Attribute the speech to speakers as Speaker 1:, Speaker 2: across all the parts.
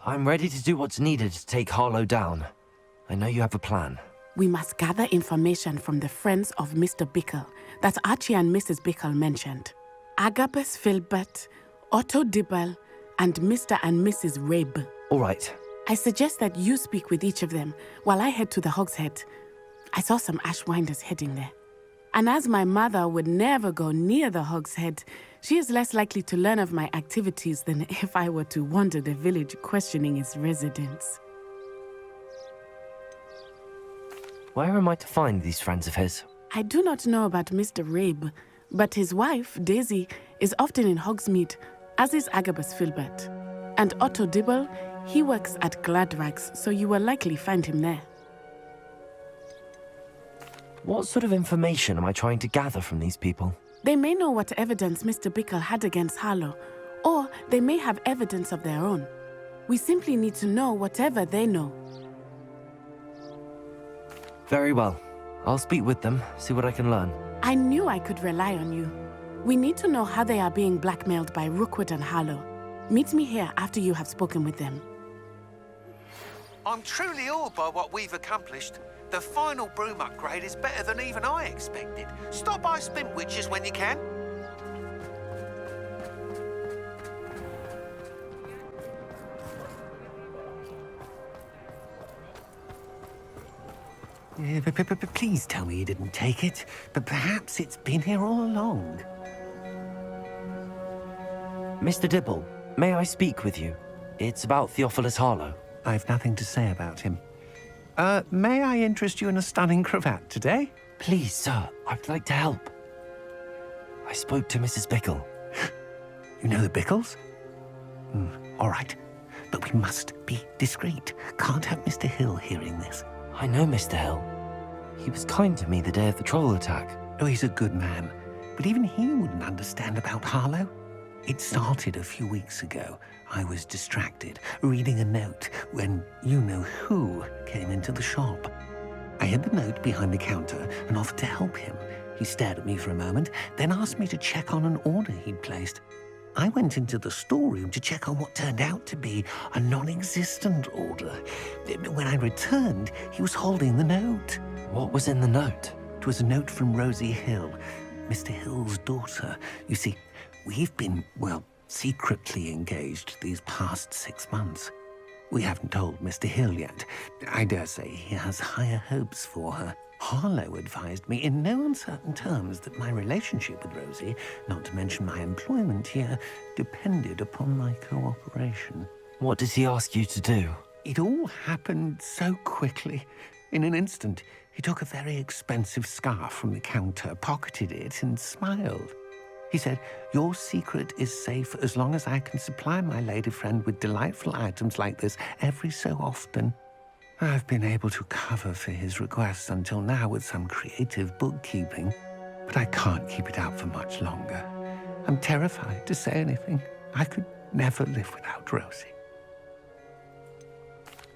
Speaker 1: I'm ready to do what's needed to take Harlow down. I know you have a plan.
Speaker 2: We must gather information from the friends of Mr. Bickle that Archie and Mrs. Bickle mentioned. Agabus Filbert, Otto Dibble, and Mr. and Mrs. Rabe.
Speaker 1: All right.
Speaker 2: I suggest that you speak with each of them while I head to the Hog's Head. I saw some Ashwinders heading there. And as my mother would never go near the Hog's Head, she is less likely to learn of my activities than if I were to wander the village questioning its residents.
Speaker 1: Where am I to find these friends of his?
Speaker 2: I do not know about Mr. Rabe, but his wife, Daisy, is often in Hogsmeade, as is Agabus Filbert. And Otto Dibble, he works at Gladrags, so you will likely find him there.
Speaker 1: What sort of information am I trying to gather from these people?
Speaker 2: They may know what evidence Mr. Bickle had against Harlow, or they may have evidence of their own. We simply need to know whatever they know.
Speaker 1: Very well. I'll speak with them, see what I can learn.
Speaker 2: I knew I could rely on you. We need to know how they are being blackmailed by Rookwood and Harlow. Meet me here after you have spoken with them.
Speaker 3: I'm truly awed by what we've accomplished. The final broom upgrade is better than even I expected. Stop by Spintwitches when you can.
Speaker 4: Please tell me you didn't take it, but perhaps it's been here all along.
Speaker 1: Mr. Dibble, may I speak with you? It's about Theophilus Harlow.
Speaker 4: I've nothing to say about him. May I interest you in a stunning cravat today?
Speaker 1: Please, sir, I'd like to help. I spoke to Mrs. Bickle.
Speaker 4: You know the Bickles? All right, but we must be discreet. Can't have Mr. Hill hearing this.
Speaker 1: I know Mr. Hill. He was kind to me the day of the troll attack.
Speaker 4: Oh, he's a good man, but even he wouldn't understand about Harlow. It started a few weeks ago. I was distracted, reading a note, when you-know-who came into the shop. I hid the note behind the counter and offered to help him. He stared at me for a moment, then asked me to check on an order he'd placed. I went into the storeroom to check on what turned out to be a non-existent order. When I returned, he was holding the note.
Speaker 1: What was in the note?
Speaker 4: It was a note from Rosie Hill, Mr. Hill's daughter. You see, we've been, well, secretly engaged these past 6 months. We haven't told Mr. Hill yet. I dare say he has higher hopes for her. Harlow advised me in no uncertain terms that my relationship with Rosie, not to mention my employment here, depended upon my cooperation.
Speaker 1: What did he ask you to do?
Speaker 4: It all happened so quickly. In an instant, he took a very expensive scarf from the counter, pocketed it, and smiled. He said, "Your secret is safe as long as I can supply my lady friend with delightful items like this every so often." I've been able to cover for his requests until now with some creative bookkeeping, but I can't keep it up for much longer. I'm terrified to say anything. I could never live without Rosie.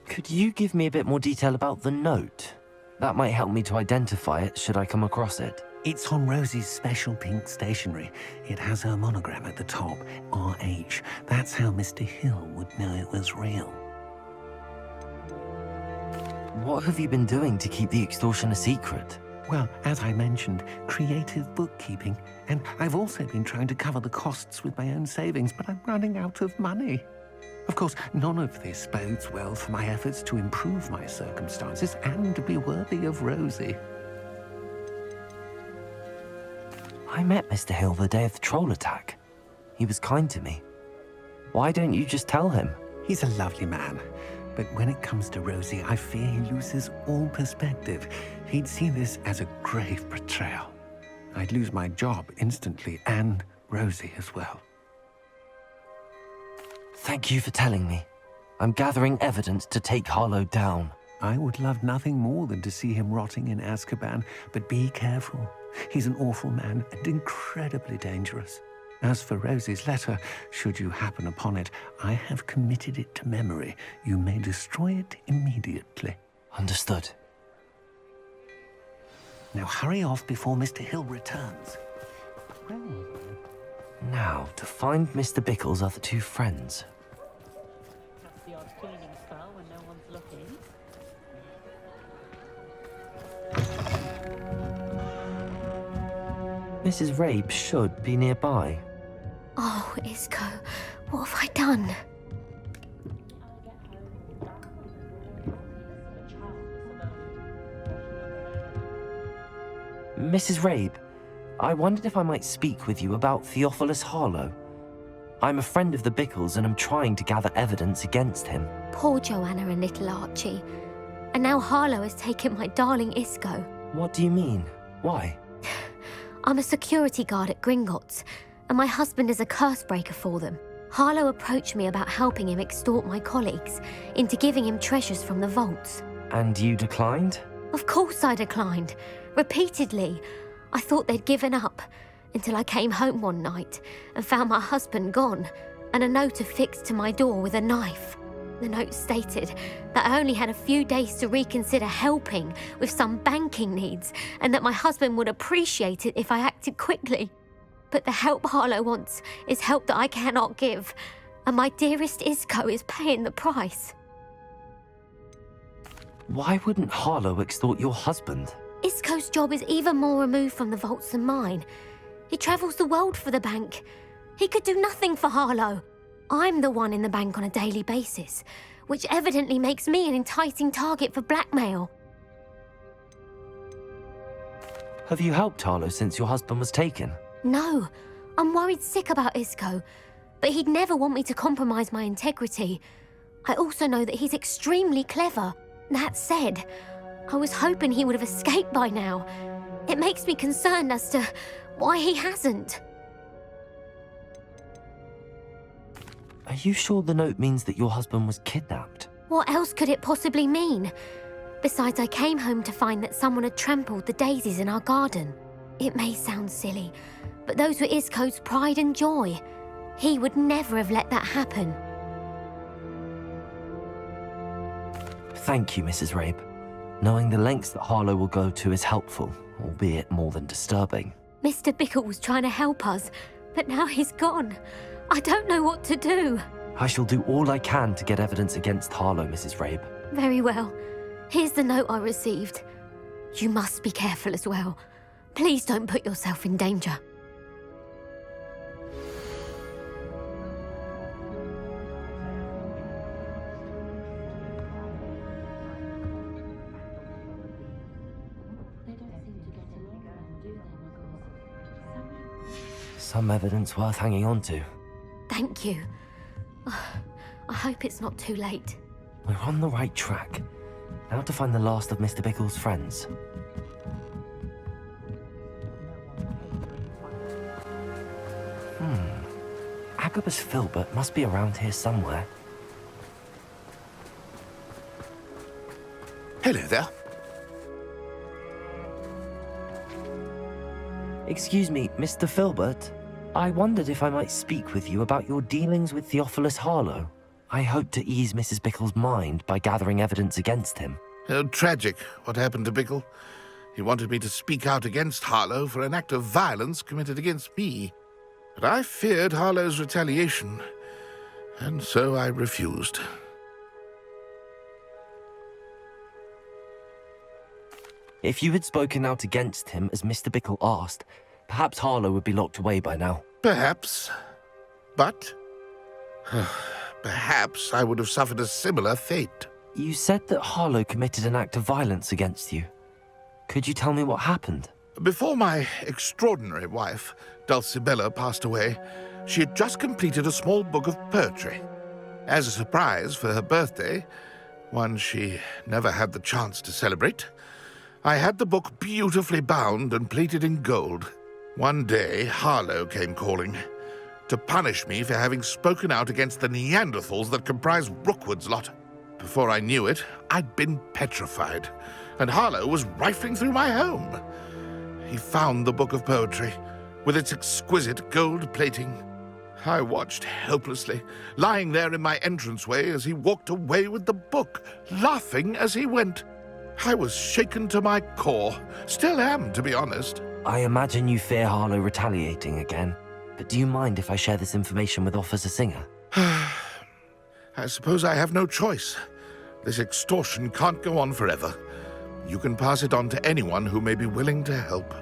Speaker 1: Could you give me a bit more detail about the note? That might help me to identify it should I come across it.
Speaker 4: It's on Rosie's special pink stationery. It has her monogram at the top, RH. That's how Mr. Hill would know it was real.
Speaker 1: What have you been doing to keep the extortion a secret?
Speaker 4: Well, as I mentioned, creative bookkeeping. And I've also been trying to cover the costs with my own savings, but I'm running out of money. Of course, none of this bodes well for my efforts to improve my circumstances and to be worthy of Rosie.
Speaker 1: I met Mr. Hill the day of the troll attack. He was kind to me. Why don't you just tell him?
Speaker 4: He's a lovely man. But when it comes to Rosie, I fear he loses all perspective. He'd see this as a grave betrayal. I'd lose my job instantly, and Rosie as well.
Speaker 1: Thank you for telling me. I'm gathering evidence to take Harlow down.
Speaker 4: I would love nothing more than to see him rotting in Azkaban, but be careful. He's an awful man and incredibly dangerous. As for Rosie's letter, should you happen upon it, I have committed it to memory. You may destroy it immediately.
Speaker 1: Understood.
Speaker 4: Now hurry off before Mr. Hill returns.
Speaker 1: Now, to find Mr. Bickle's other two friends.
Speaker 5: The odd cleaning spell when no one's looking.
Speaker 1: Mrs. Rabe should be nearby.
Speaker 6: Oh, Isco, what have I done?
Speaker 1: Mrs. Rabe, I wondered if I might speak with you about Theophilus Harlow. I'm a friend of the Bickles and I'm trying to gather evidence against him.
Speaker 6: Poor Joanna and little Archie. And now Harlow has taken my darling Isco.
Speaker 1: What do you mean? Why?
Speaker 6: I'm a security guard at Gringotts, and my husband is a curse breaker for them. Harlow approached me about helping him extort my colleagues into giving him treasures from the vaults.
Speaker 1: And you declined?
Speaker 6: Of course I declined. Repeatedly. I thought they'd given up, until I came home one night and found my husband gone, and a note affixed to my door with a knife. The note stated that I only had a few days to reconsider helping with some banking needs, and that my husband would appreciate it if I acted quickly. But the help Harlow wants is help that I cannot give, and my dearest Isco is paying the price.
Speaker 1: Why wouldn't Harlow extort your husband?
Speaker 6: Isco's job is even more removed from the vaults than mine. He travels the world for the bank. He could do nothing for Harlow. I'm the one in the bank on a daily basis, which evidently makes me an enticing target for blackmail.
Speaker 1: Have you helped Harlow since your husband was taken?
Speaker 6: No, I'm worried sick about Isco, but he'd never want me to compromise my integrity. I also know that he's extremely clever. That said, I was hoping he would have escaped by now. It makes me concerned as to why he hasn't.
Speaker 1: Are you sure the note means that your husband was kidnapped?
Speaker 6: What else could it possibly mean? Besides, I came home to find that someone had trampled the daisies in our garden. It may sound silly, but those were Isco's pride and joy. He would never have let that happen.
Speaker 1: Thank you, Mrs. Rabe. Knowing the lengths that Harlow will go to is helpful, albeit more than disturbing.
Speaker 6: Mr. Bickle was trying to help us, but now he's gone. I don't know what to do.
Speaker 1: I shall do all I can to get evidence against Harlow, Mrs. Rabe.
Speaker 6: Very well. Here's the note I received. You must be careful as well. Please don't put yourself in danger.
Speaker 1: Some evidence worth hanging on to.
Speaker 6: Thank you. I hope it's not too late.
Speaker 1: We're on the right track. Now to find the last of Mr. Bickle's friends. Agabus Filbert must be around here somewhere.
Speaker 7: Hello there.
Speaker 1: Excuse me, Mr. Filbert. I wondered if I might speak with you about your dealings with Theophilus Harlow. I hope to ease Mrs. Bickle's mind by gathering evidence against him.
Speaker 7: Tragic, what happened to Bickle. He wanted me to speak out against Harlow for an act of violence committed against me. But I feared Harlow's retaliation, and so I refused.
Speaker 1: If you had spoken out against him as Mr. Bickle asked, perhaps Harlow would be locked away by now.
Speaker 7: Perhaps. But perhaps I would have suffered a similar fate.
Speaker 1: You said that Harlow committed an act of violence against you. Could you tell me what happened?
Speaker 7: Before my extraordinary wife, Dulcibella, passed away, she had just completed a small book of poetry. As a surprise for her birthday, one she never had the chance to celebrate, I had the book beautifully bound and plated in gold. One day, Harlow came calling to punish me for having spoken out against the Neanderthals that comprise Rookwood's lot. Before I knew it, I'd been petrified, and Harlow was rifling through my home. He found the book of poetry, with its exquisite gold plating. I watched helplessly, lying there in my entranceway as he walked away with the book, laughing as he went. I was shaken to my core. Still am, to be honest.
Speaker 1: I imagine you fear Harlow retaliating again, but do you mind if I share this information with Officer Singer?
Speaker 7: I suppose I have no choice. This extortion can't go on forever. You can pass it on to anyone who may be willing to help.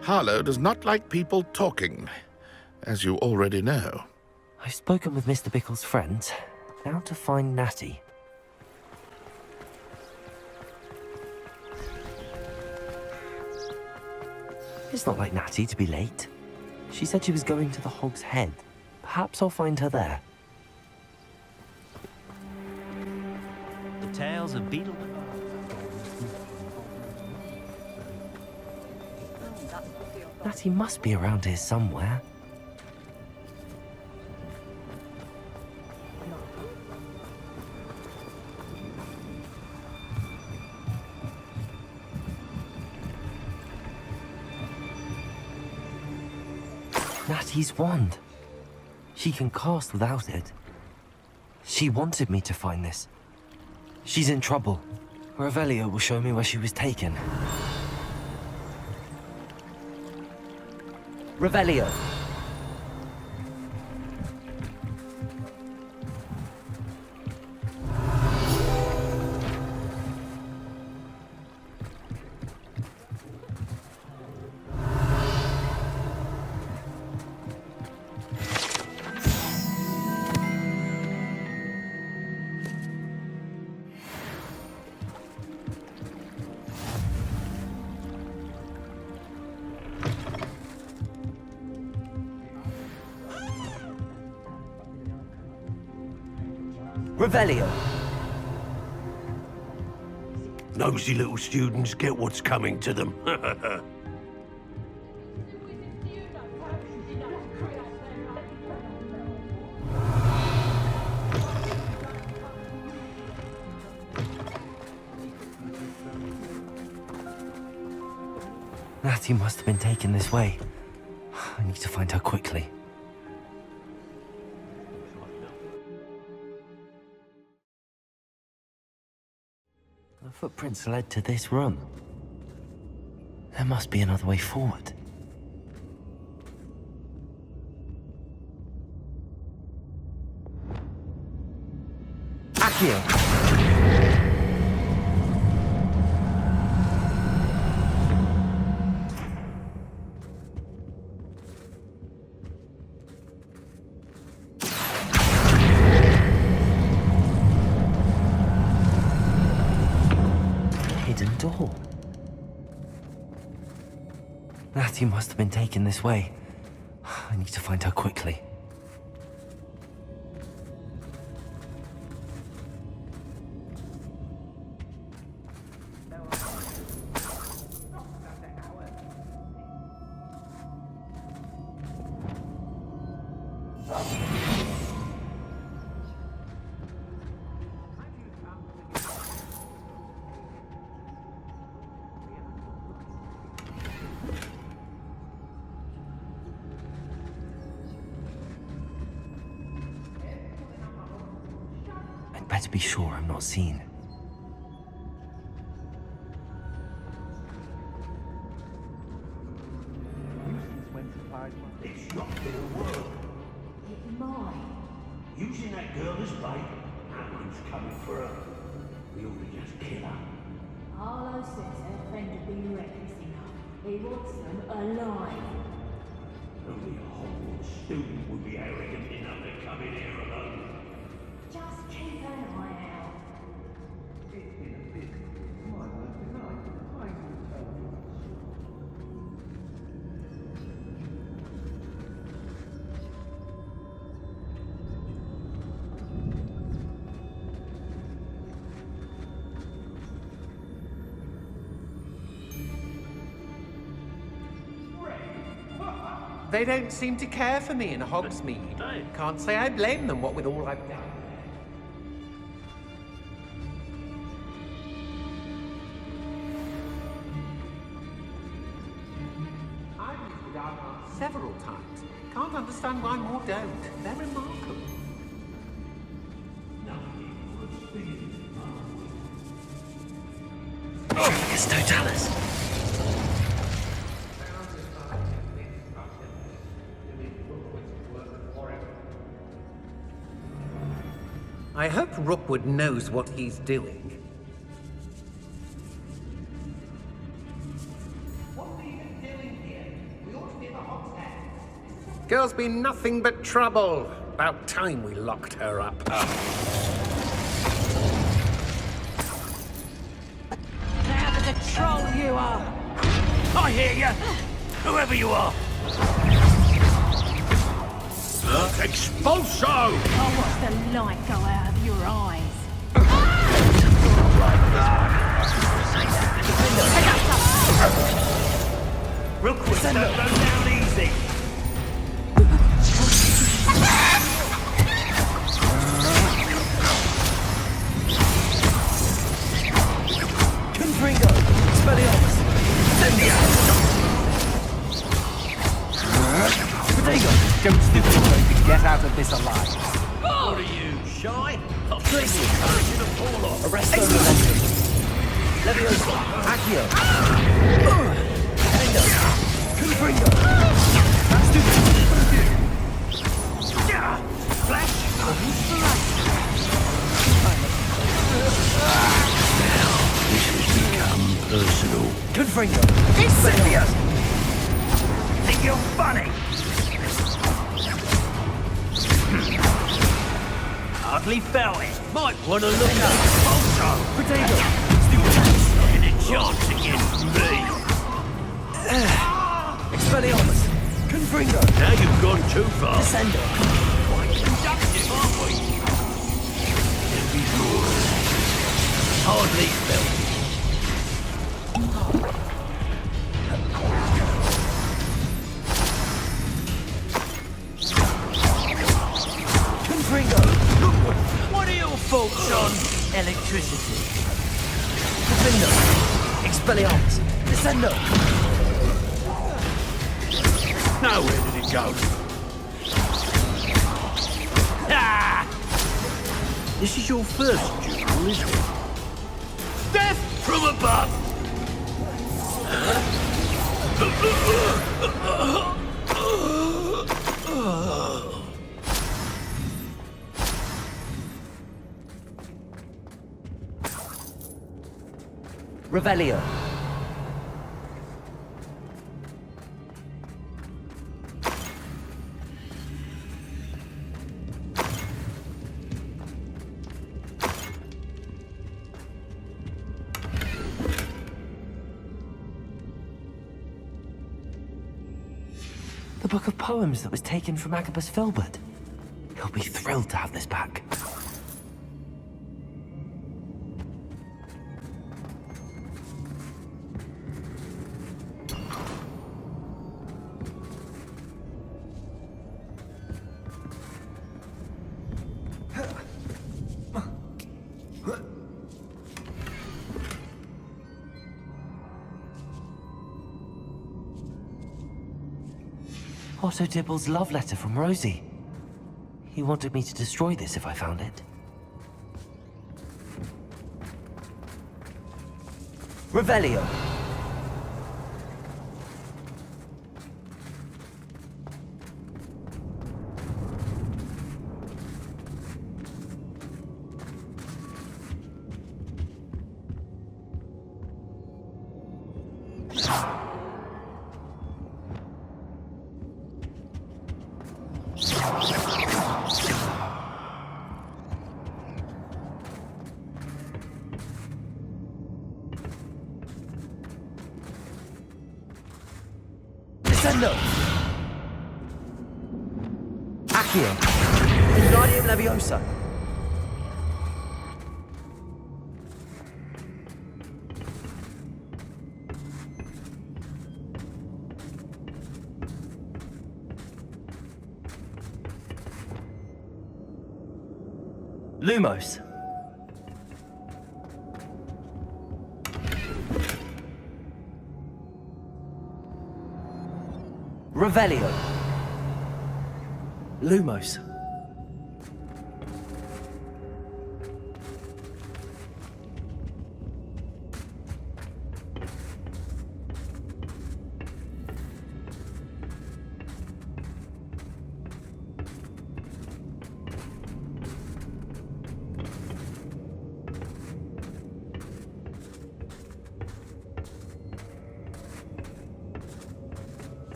Speaker 7: Harlow does not like people talking, as you already know.
Speaker 1: I've spoken with Mr. Bickle's friends. Now to find Natty. It's not like Natty to be late. She said she was going to the Hog's Head. Perhaps I'll find her there.
Speaker 8: The tales of Beetle.
Speaker 1: Natty must be around here somewhere. Natty's wand. She can cast without it. She wanted me to find this. She's in trouble. Revelio will show me where she was taken. Revelio! Revelio!
Speaker 9: Nosy little students get what's coming to them.
Speaker 1: Natty must have been taken this way. I need to find her quickly. The footprints led to this room. There must be another way forward. Accio! Door. Natty must have been taken this way. I need to find her quickly. Better be sure I'm not seen.
Speaker 9: It's not gonna work.
Speaker 5: It's mine.
Speaker 9: Using that girl as bait, Alan's coming for her. We ought to just kill her.
Speaker 5: Harlow says her friend would be reckless enough. He wants them alive.
Speaker 9: Only a Hogwarts student would be arrogant enough to come in here alone.
Speaker 5: Just keep an eye out.
Speaker 4: They don't seem to care for me in Hogsmeade. Can't say I blame them, what with all I've done. I've used the dark arts several times. Can't understand why more don't. They're remarkable.
Speaker 1: It's Totalis!
Speaker 4: I hope Rookwood knows what he's doing. What are you doing here? We ought to be in the Hogshead. Girl's been nothing but trouble. About time we locked her up.
Speaker 5: Now the troll you are!
Speaker 9: I hear you! Whoever you are! Expulso!
Speaker 5: I'll watch the light go out of your eyes.
Speaker 9: Rookwood, don't go down easy!
Speaker 1: Confringo! Expelliarmus! Incendia! Protego! Don't stupid so you can get out of this alive.
Speaker 9: What are you, shy? I'll
Speaker 1: Tracy.
Speaker 9: encourage you to fall off.
Speaker 1: Arresto Momentum! Leviosa! Accio! Endo! Confringo! Stupid!
Speaker 9: Flash!
Speaker 10: This has become personal.
Speaker 1: Confringo!
Speaker 9: Incendious! Think you're funny? Hardly felt it. Might want to look up. Also,
Speaker 1: Protego!
Speaker 9: not a chance against me.
Speaker 1: Expelliarmus! Confringo!
Speaker 9: Now you've gone too far.
Speaker 1: Descendo!
Speaker 9: Quite conductive, aren't we? It'll be good. Hardly felt it.
Speaker 1: Confringo!
Speaker 9: What are your thoughts on electricity?
Speaker 1: Confringo! Expelliarmus! Descendo!
Speaker 9: Now where did it go? Ah! This is your first duel, isn't it? Death from above!
Speaker 1: Revelio! The book of poems that was taken from Agabus Filbert. He'll be thrilled to have this back. Otto Dibble's love letter from Rosie. He wanted me to destroy this if I found it. Revelio! Descendo! Accio! Wingardium Leviosa! Lumos! Revelio! Lumos!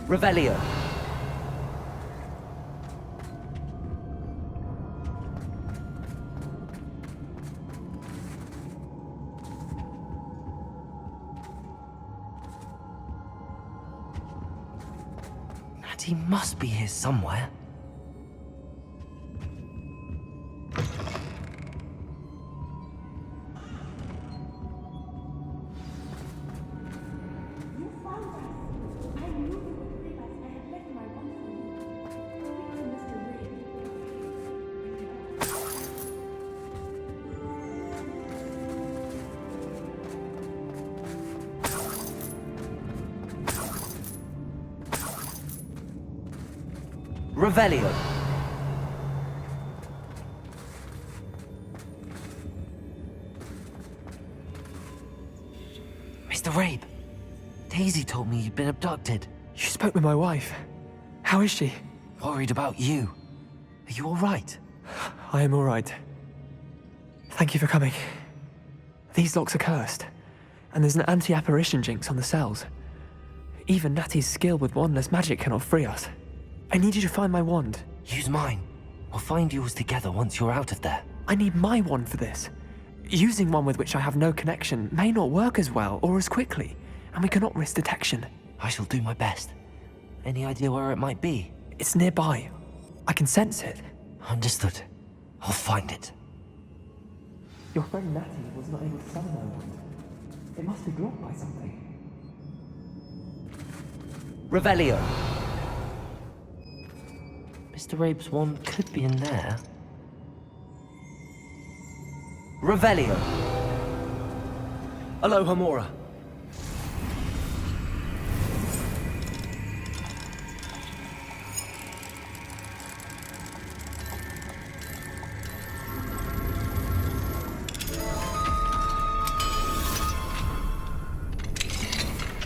Speaker 1: Revelio. Natty must be here somewhere. Revelio. Mr. Rabe, Daisy told me you'd been abducted.
Speaker 11: You spoke with my wife. How is she?
Speaker 1: Worried about you. Are you all right?
Speaker 11: I am all right. Thank you for coming. These locks are cursed, and there's an anti-apparition jinx on the cells. Even Natty's skill with wandless magic cannot free us. I need you to find my wand.
Speaker 1: Use mine. We'll find yours together once you're out of there.
Speaker 11: I need my wand for this. Using one with which I have no connection may not work as well or as quickly, and we cannot risk detection.
Speaker 1: I shall do my best. Any idea where it might be?
Speaker 11: It's nearby. I can sense it.
Speaker 1: Understood. I'll find it.
Speaker 11: Your friend Natty was not able to summon my wand. It must be blocked by something.
Speaker 1: Revelio. Mr. Rabe's wand could be in there. Revelio. Aloha Mora.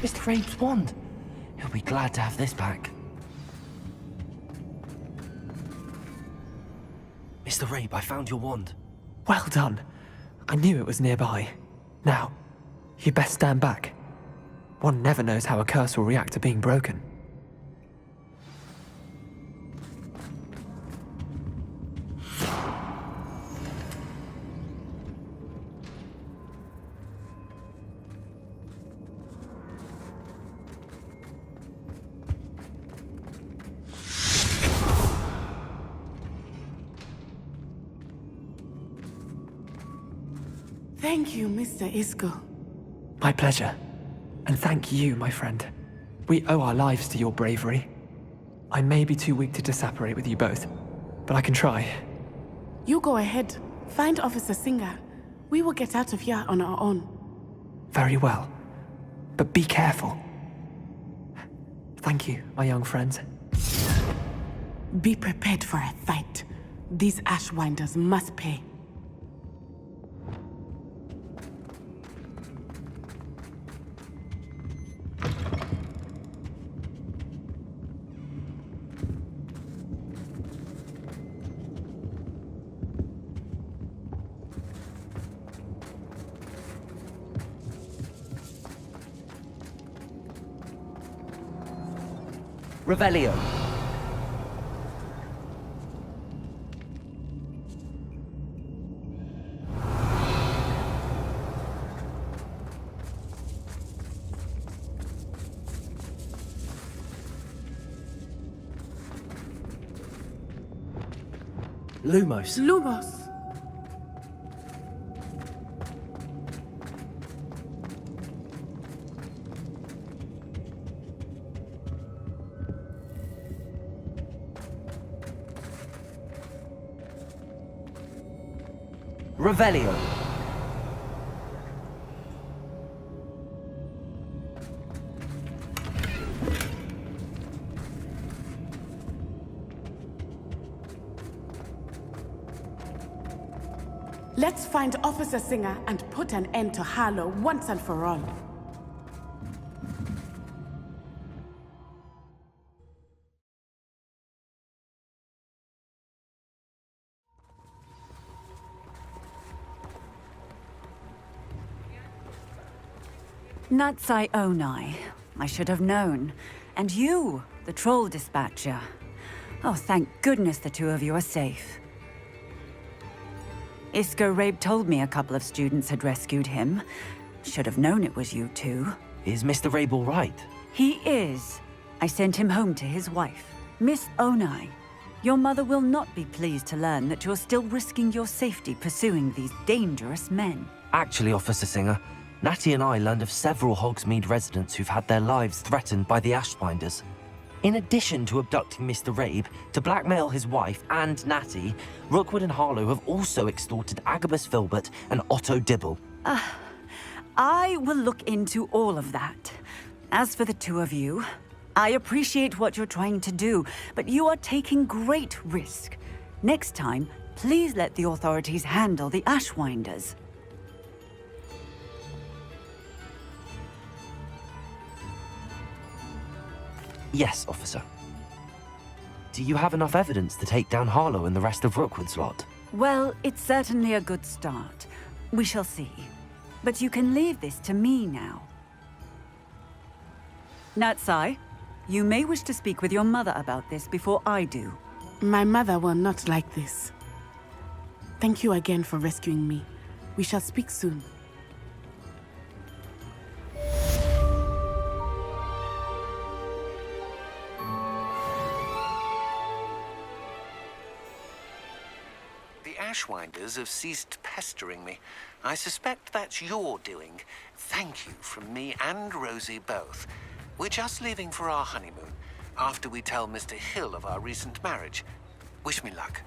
Speaker 1: Mr. Rabe's wand. He'll be glad to have this back. Mr. Rabe, I found your wand.
Speaker 11: Well done. I knew it was nearby. Now, you best stand back. One never knows how a curse will react to being broken.
Speaker 2: Thank you, Mr. Isco.
Speaker 11: My pleasure. And thank you, my friend. We owe our lives to your bravery. I may be too weak to disapparate with you both, but I can try.
Speaker 2: You go ahead. Find Officer Singer. We will get out of here on our own.
Speaker 11: Very well. But be careful. Thank you, my young friends.
Speaker 2: Be prepared for a fight. These Ashwinders must pay.
Speaker 1: Revelio. Lumos.
Speaker 2: Lumos!
Speaker 1: Revelio.
Speaker 2: Let's find Officer Singer and put an end to Harlow once and for all.
Speaker 12: Natsai Onai. I should have known. And you, the troll dispatcher. Oh, thank goodness the two of you are safe. Isco Rabe told me a couple of students had rescued him. Should have known it was you two.
Speaker 1: Is Mr. Rabe all right?
Speaker 12: He is. I sent him home to his wife, Miss Onai. Your mother will not be pleased to learn that you're still risking your safety pursuing these dangerous men.
Speaker 1: Actually, Officer Singer, Natty and I learned of several Hogsmeade residents who've had their lives threatened by the Ashbinders. In addition to abducting Mr. Rabe, to blackmail his wife and Natty, Rookwood and Harlow have also extorted Agabus Filbert and Otto Dibble.
Speaker 12: I will look into all of that. As for the two of you, I appreciate what you're trying to do, but you are taking great risk. Next time, please let the authorities handle the Ashwinders.
Speaker 1: Yes, officer. Do you have enough evidence to take down Harlow and the rest of Rookwood's lot?
Speaker 12: Well, it's certainly a good start. We shall see. But you can leave this to me now. Natsai, you may wish to speak with your mother about this before I do.
Speaker 2: My mother will not like this. Thank you again for rescuing me. We shall speak soon.
Speaker 3: The Ashwinders have ceased pestering me. I suspect that's your doing. Thank you from me and Rosie both. We're just leaving for our honeymoon, after we tell Mr. Hill of our recent marriage. Wish me luck.